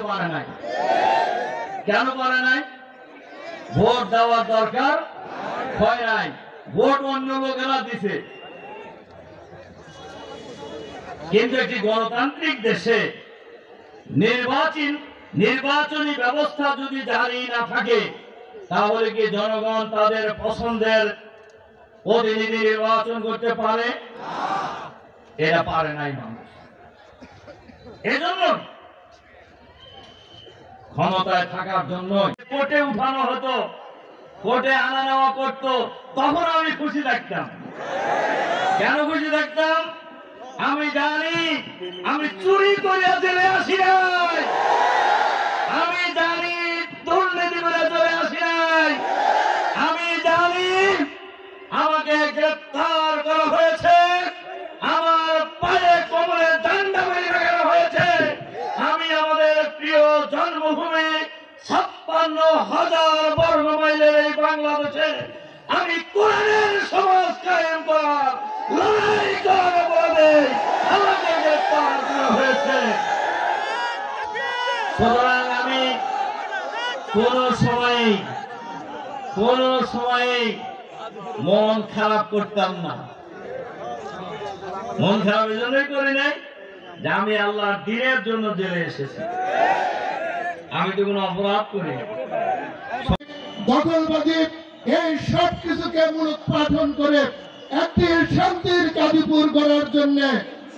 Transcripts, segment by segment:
পারে নাই। কেন পারে নাই? ভোট দেওয়ার দরকার হয় নাই, ভোট অন্য লোকেরা দিছে। কিন্তু একটি গণতান্ত্রিক দেশে নির্বাচনী ব্যবস্থা যদি জারি না থাকে, তাহলে কি জনগণ তাদের পছন্দের প্রতিনিধি নির্বাচন করতে পারে? এরা পারে নাই মানুষ। এজন্য ক্ষমতায় থাকার জন্য কোর্টে উঠানো হতো, কোর্টে আনা নেওয়া করতো, তখন আমি খুশি থাকতাম। কেন খুশি থাকতাম? আমি জানি আমি চুরি করে চলে আসি নাই, আমি জানি দুর্নীতি করে চলে আসি নাই, আমি জানি আমাকে গ্রেফতার করা হয়েছে, আমার পায়ে কোমরে ডান্ডা মেরে রাখা হয়েছে। আমি আমাদের প্রিয় জন্মভূমি 56,000 বর্গ মাইলের এই বাংলাদেশে আমি কোরআনের সমাজ কায়েম করার লড়াই করার অপরাধে আমাকে গ্রেফতার করা হয়েছে। সুতরাং আমি কোন সময় মন খারাপ করতাম না। মন খারাপ এই জন্যই করি নাই যে আমি আল্লাহর দ্বীনের জন্য জেলে এসেছি, আমি তো কোনো অপরাধ করি না। দখলবাদী এই সব কিছুকে মূলোৎপাটন করে একটি শান্তির গাজীপুর গড়ার জন্য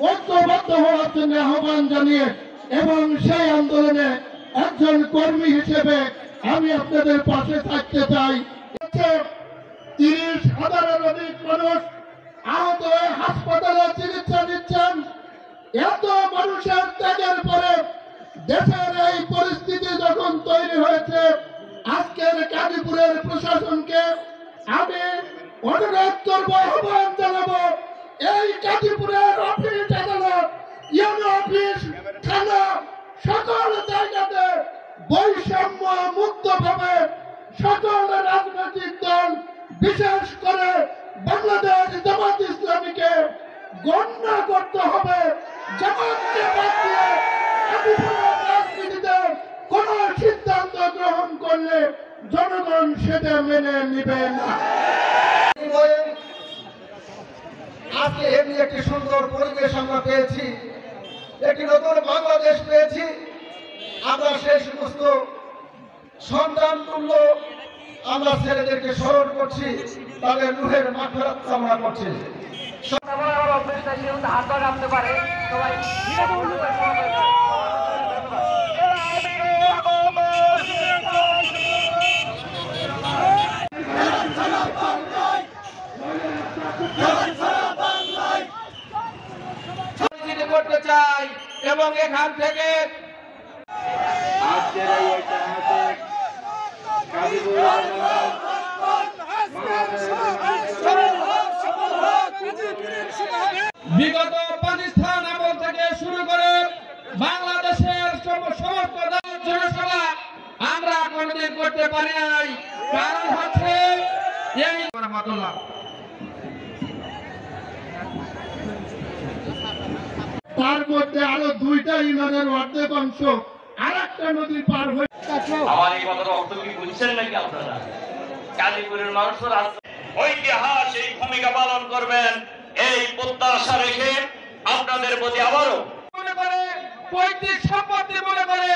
ঐক্যবদ্ধ হওয়ার জন্য আহ্বান জানিয়ে এবং সেই আন্দোলনে একজন কর্মী হিসেবে আমি আপনাদের পাশে থাকতে চাই। 30,000-এর অধিক মানুষ আহত হয়ে হাসপাতালে চিকিৎসা নিচ্ছেন। এত মানুষের ত্যাগের পরে দেশের এই পরিস্থিতি যখন তৈরি হয়েছে, আজকের গাজীপুরের প্রশাসনকে আমি অনুরোধ করবো, আহ্বান জানাবো, এই গাজীপুরের অফিস আদালত, ইউনো অফিস, থানা, সকল জায়গাতে বৈষম্য মুক্ত ভাবে সকল রাজনৈতিক দল, বিশেষ করে বাংলাদেশ জামাত ইসলামীকে গণ্য করতে হবে। জামাতকে বাদ দিয়ে গাজীপুরের রাজনীতিতে কোন সিদ্ধান্ত গ্রহণ করলে জনগণ সেটা মেনে নিবে না। আজকে এমনি একটি সুন্দর পরিবেশ আমরা পেয়েছি, একটি নতুন বাংলাদেশ পেয়েছি। আমরা সেই সমস্ত সন্তান তুল্য আমরা ছেলেদেরকে স্মরণ করছি, তাদের রুহের মাগফিরাত কামনা করছি। করতে চাই এবং এখান থেকে আজকের এই ঐতিহাসিক বিগত পাকিস্তান আমল থেকে শুরু করে বাংলাদেশের সমস্ত জনসভা আমরা কোনদিন করতে পারি নাই। কারণ হচ্ছে এই রহমাতুল্লাহ তার মধ্যে আরো 2টা ইউনিয়নের অর্ধেক অংশ আরেকটা নদী পার হয়ে। আমার এই কথার অর্থ কি বুঝছেন নাকি আপনারা? গাজীপুরের মানুষের ঐতিহাসিক ভূমিকা পালন করবেন এই প্রত্যাশা রেখে আপনাদের প্রতি আবারও মনে করে পৈতৃক সম্পত্তি মনে করে